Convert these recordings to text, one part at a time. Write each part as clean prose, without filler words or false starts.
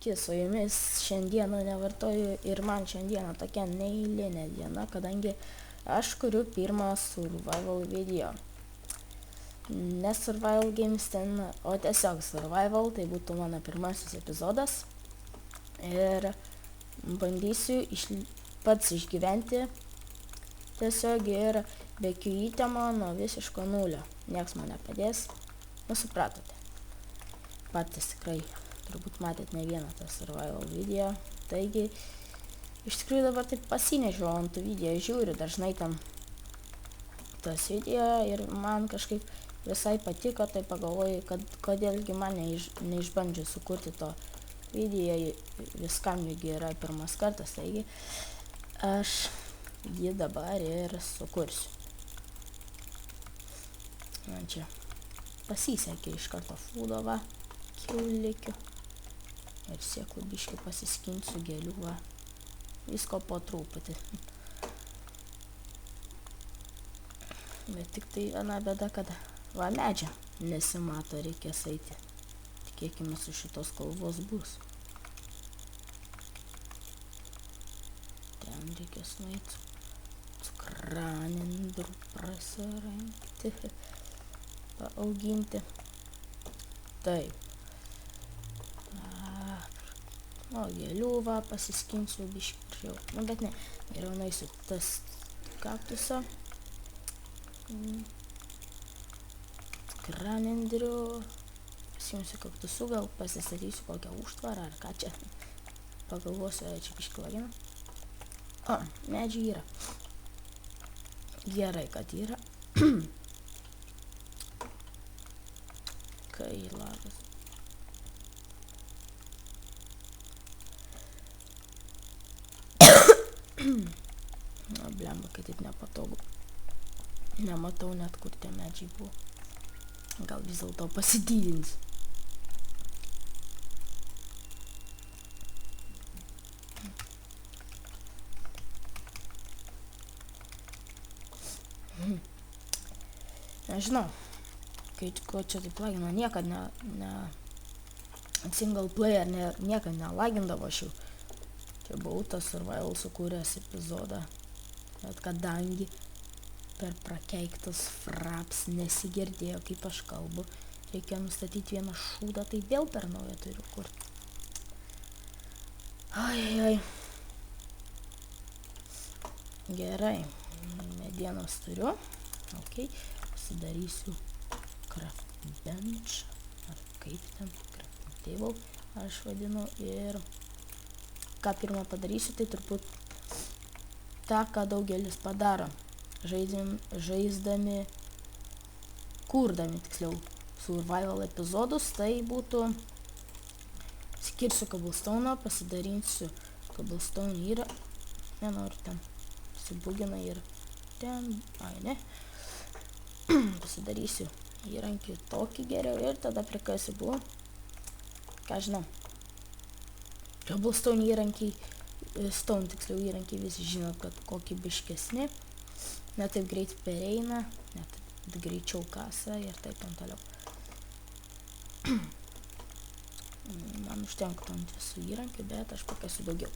Sveiki, su jumis šiandieną nevartoju ir man šiandieną tokia neeilinė diena, kadangi aš kuriu pirmą survival video. Ne survival games ten, o tiesiog survival, tai būtų mano pirmasis epizodas. Ir bandysiu pats išgyventi tiesiog ir be jokių įtemų nuo visiško nulio. Nieks man nepadės, supratote. Patys tikrai turbūt matėt ne vieną tą survival video. Taigi, iš tikrųjų dabar taip pasinešiau ant tų video, žiūriu dažnai tam tas video ir man kažkaip visai patiko, tai pagalvoju, kad kodėlgi man neišbandžiu sukurti to video, viskam juk yra pirmas kartas, taigi aš jį dabar ir sukursiu. Man čia pasisekė iš karto fūdovą, kiaulikių. Ir sėklų biškį pasiskinsiu, gėlių, va. Visko po truputį. Bet tik tai viena bėda, kad va medžia nesimato, reikės eiti. Tikėkime, su šitos kalvos bus. Ten reikės nueiti cukranendrų prasirengti, paauginti. Taip. O gėlių va pasiskinsiu biškį jau. Nu, bet ne, geriau nueisiu tas kaktusą. Kranendrių. Pasimsiu kaktusų, gal pasistatysiu kokią užtvarą ar ką čia. Pagalvosiu, čia biškį lagina. O, medžiai yra. Gerai, kad yra. Kai labas. Na, blemba, kad taip nepatogu. Nematau net, kur tie medžiai buvo. Gal vis dėlto pasidydins. Nežinau, ko čia taip lagino, niekad single player niekad nelagindavo aš jau. Čia buvau tas survival sukūręs epizodą, bet kadangi per prakeiktas fraps nesigirdėjo, kaip aš kalbu, reikia nustatyti vieną šūdą, tai vėl per naują turiu kurti. Ai. Gerai, medienos turiu, ok, pasidarysiu craft bench, ar kaip ten, crafting table, aš vadinu, ir ką pirmą padarysiu, tai turbūt tą, ką daugelis padaro, žaisdami, kurdami, tiksliau, survival epizodus, tai būtų, skirsiu cobblestone'ą, pasidarysiu cobblestone yra, nenoriu ten, pasibugina ir ten, ai ne, pasidarysiu įrankį tokį geriau ir tada prikasiu buvo, ką žinau. Cobblestone įrankiai, stone tiksliau įrankiai visi žino, kad kokybiškesni, net taip greit pereina, net greičiau kasa ir taip toliau. Man užtenka ant visų įrankių, bet aš pakasiu daugiau.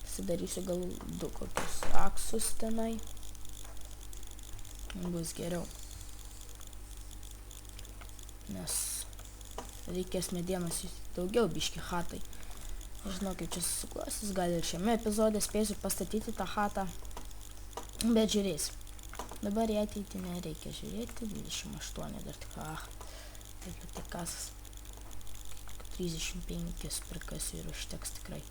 Pasidarysiu gal 2 kokius aksus tenai. Bus geriau. Nes reikės medienos daugiau biški hatai. Nežinau, kaip čia susiklosis, gal ir šiame epizode spėsiu pastatyti tą hatą, bet žiūrėsiu. Dabar į ateitį nereikia žiūrėti, 28 dar tik, reikia tik kasas, 35 prikasiu ir užteks tikrai.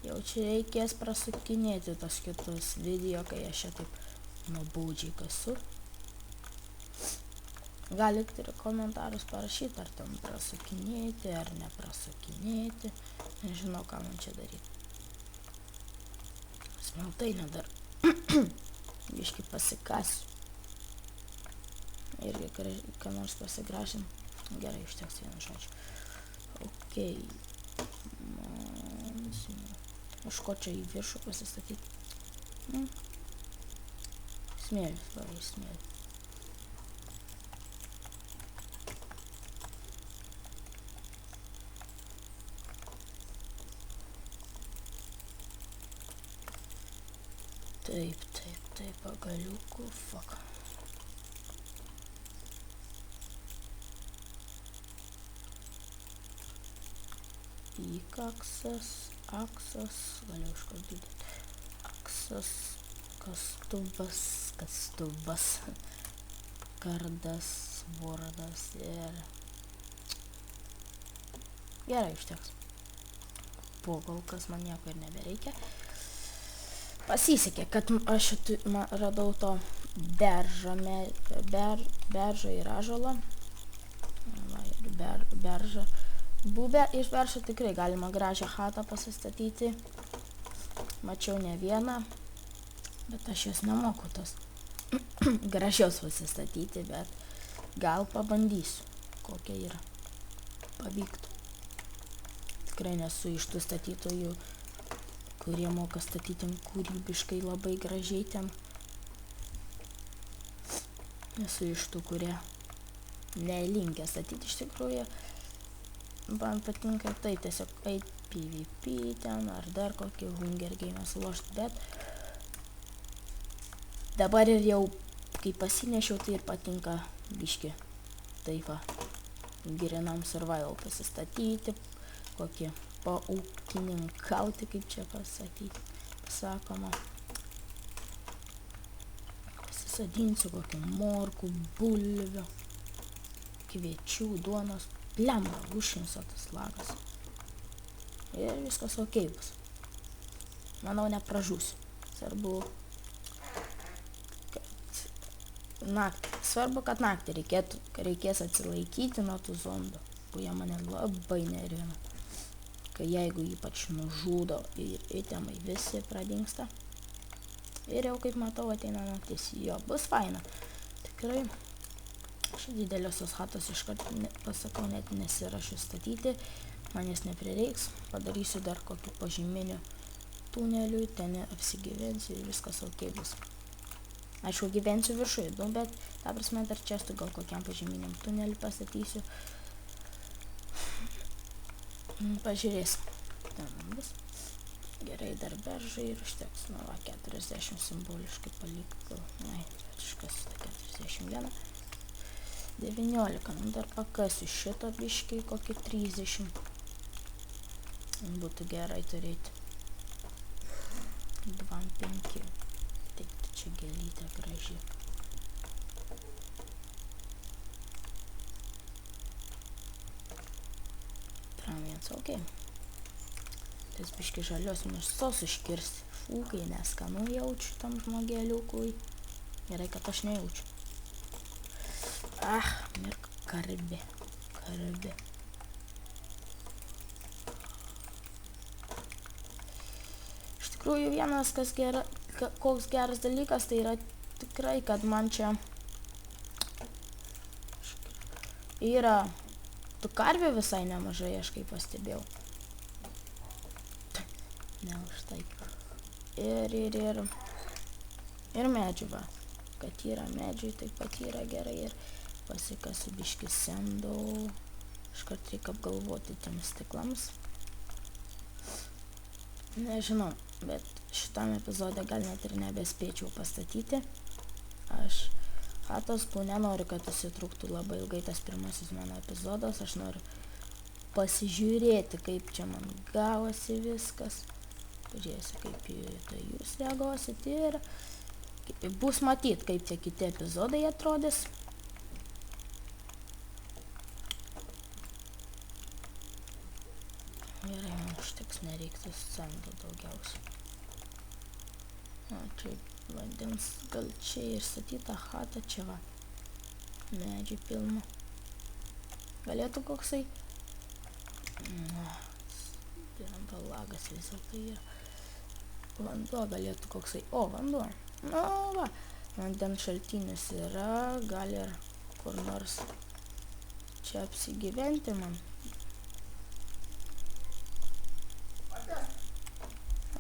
Jau čia reikės prasukinėti tos kitus video, kai aš čia taip nuobodžiai kasu. Galite ir komentarus parašyti, ar ten prasukinėti, ar neprasukinėti. Nežinau, ką man čia daryti. Smeltainę dar biškį pasikasiu. Irgi ką nors pasigražim. Gerai, užteks vieną žodžią. Ok. Už ko čia į viršų pasistatyti? Smėlis, va, smėlis. Taip, pagaliukų, fuck. Aksas, galiu iškaldyti. Aksas, kastubas, kardas, vordas ir... Gerai, užteks. Po kol kas man nieko ir nebereikia. Pasisekė, kad aš radau to beržą ir ąžuolą. Beržą. Iš beržo tikrai galima gražią chatą pasistatyti. Mačiau ne vieną, bet aš jos nemoku tos gražios pasistatyti, bet gal pabandysiu, kokia yra. Pavyktų. Tikrai nesu iš tų statytojų, kurie moka statyti kūrybiškai labai gražiai ten. Nesu iš tų, kurie nelinkę statyti iš tikrųjų. Man patinka tai tiesiog eit PvP ten ar dar kokį Hunger Game'ą sulošti, bet dabar ir jau, kai pasinešiau, tai ir patinka biški taip va, grinam survival pasistatyti, kokį paūkininkauti, kaip čia pasakoma. Pasisadinsiu kokį morkų, bulvių, kviečių, duonos. Blemba, užšinso tas lagas. Ir viskas ok bus. Manau, nepražūsiu. Svarbu, kad naktį reikės atsilaikyti nuo tų zombių. Jie mane labai nervina. Kai jeigu ypač nužudo ir itemai visi pradingsta. Ir jau kaip matau ateina naktis. Jo, bus faina. Tikrai. Dideliosios hatos iškart pasakau, net nesirašiu statyti, man jas neprireiks, padarysiu dar kokį požeminių tunelių, ten apsigyvensiu ir viskas ok bus. Aišku, gyvensiu viršuje, bet ta prasme dar čia gal kokiam požeminiam tunelių pastatysiu. Pažiūrėsim. Ten bus. Gerai, dar beržai ir užteks. Nu, 40 simboliškai palikau. Kažkas 41. 19, nu dar pakasiu šito biškai kokį 30. Būtų gerai turėti. 2,5. Taip, čia gėlytė graži. Tramvienas, ok. Tas biškai žalios mėsos iškirsti. Fūkai, neskanu jaučiu tam žmogėliukui. Gerai, kad aš nejaučiu. Mirk karbi. Iš tikrųjų, vienas koks geras dalykas, tai yra tikrai, kad man čia yra tų karvių visai nemažai, aš kaip pastebėjau. Ne už tai. Ir medžių va. Kad yra medžiai, taip pat yra gerai ir pasikasiu biškį sendau. Iškart reikia apgalvoti tiems stiklams. Nežinau, bet šitam epizode gal net ir nebespėčiau pastatyti. Aš hatos nenoriu, kad įsitrūktų labai ilgai tas pirmasis mano epizodas. Aš noriu pasižiūrėti, kaip čia man gavosi viskas. Pažiūrėsiu, kaip tai jūs reaguosit ir bus matyt, kaip tie kiti epizodai atrodys. Gerai, man užteks, nereiktų sendų daugiausiai. Čia vandens, gal čia ir statyta chata, čia va. Medžiai pilna. Galėtų koksai... Lagas vis dėlto yra. Vanduo galėtų koksai... O, vanduo. Nu, va. Vandens šaltinis yra, gal ir kur nors čia apsigyventi man.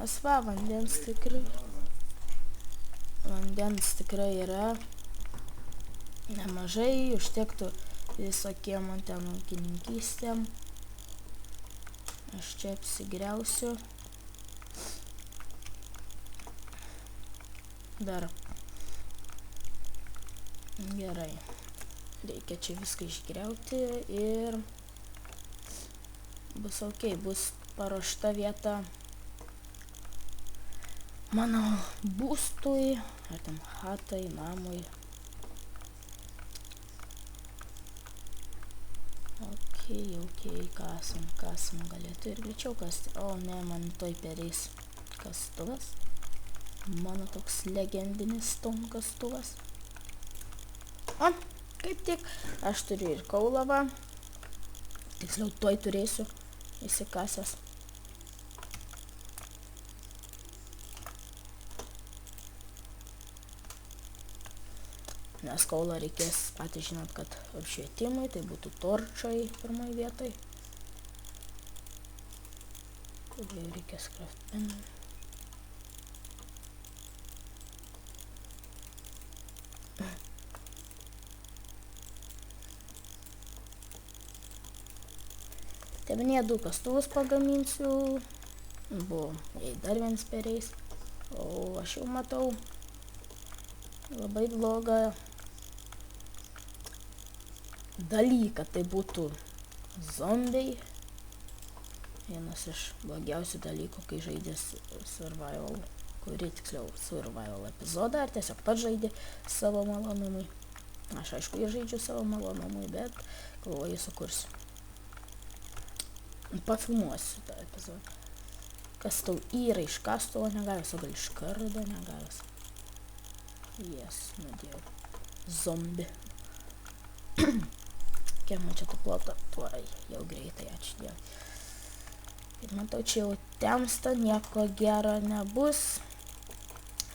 Asva, vandens tikrai yra nemažai, užtektų visokiem man ten ūkininkystėm. Aš čia apsigriausiu. dar. Gerai. Reikia čia viską išgriauti ir bus ok, bus paruošta vieta mano būstui, ar tam hatai, namui. Ok, kasam, galėtų ir greičiau kasti. O ne, man toj pereis kastuvas. Mano toks legendinis stone kastuvas. O, kaip tik, aš turiu ir kaulavą. Tiksliau, toj turėsiu įsikasęs. Nes kaulą reikės, patys žinot, kad apšvietimui, tai būtų torčai pirmoj vietoj. Kodėl reikės kraftmenų. Tebenie 2 kastuvus pagaminsiu. Buvo, jei dar vienas pereis. O aš jau matau labai blogą dalyką, tai būtų zombiai. Vienas iš blogiausių dalykų, kai žaidė survival, kuri tiksliau survival epizodą, ar tiesiog pats žaidė savo malonumui. Aš aišku ir žaidžiu savo malonumui, bet galvoju sukursiu. Pafilmuosiu tą epizodą. Kas tau yra iš kastuvo negavęs, o gal iš kardo negavęs. Jes, nudėjau. Zombi. Kiek man čia tų ploto? Tuoj, jau greitai, ačiū Dievui. Ir matau, čia jau temsta, nieko gero nebus.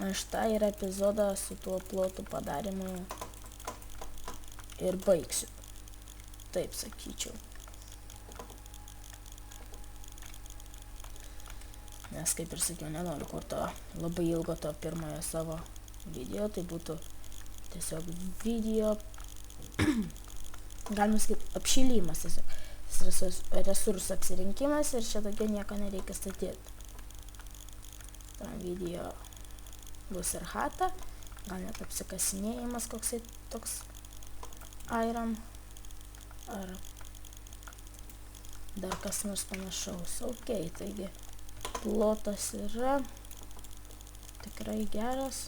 Aš tą ir epizodą su tuo plotu padarymu ir baigsiu. Taip sakyčiau. Nes, kaip ir sakiau, nenoriu kurto labai ilgo to pirmojo savo video, tai būtų tiesiog video, galima sakyti, apšilimas tiesiog, resursų apsirinkimas ir čia tokio nieko nereikia statyti. Tam video bus ir hata, gal net apsikasinėjimas koksai toks iron, ar dar kas nors panašaus. Ok, taigi plotas yra tikrai geras.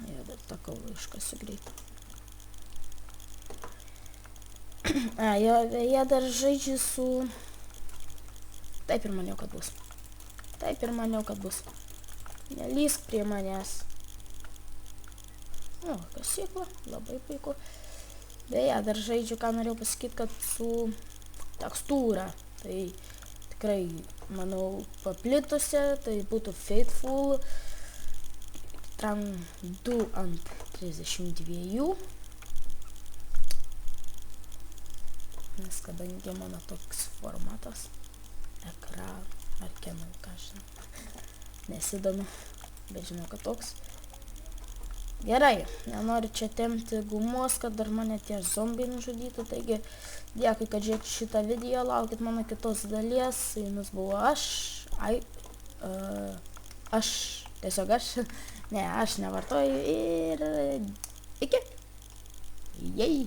Jau dar tą kaulą iškasiu greitai. Jie dar žaidžia su... Taip ir maniau, kad bus. Nelįsk prie manęs. O, kasykla, labai puiku. Beje, dar žaidžiu, ką norėjau pasakyti, kad su tekstūra. Tai tikrai, manau, paplitusi, tai būtų Faithful Tran 2 ant 32. Nes kadangi mano toks formatas, ekran ar kieno, ką žinau, nesidomiu, bet žinau, kad toks. Gerai, nenoriu čia tempti gumos, kad dar mane tie zombiai nužudytų, taigi dėkui, kad žiūrėkite šitą video, laukit mano kitos dalies, su jumis buvo tiesiog aš nevartoju ir iki. Jei.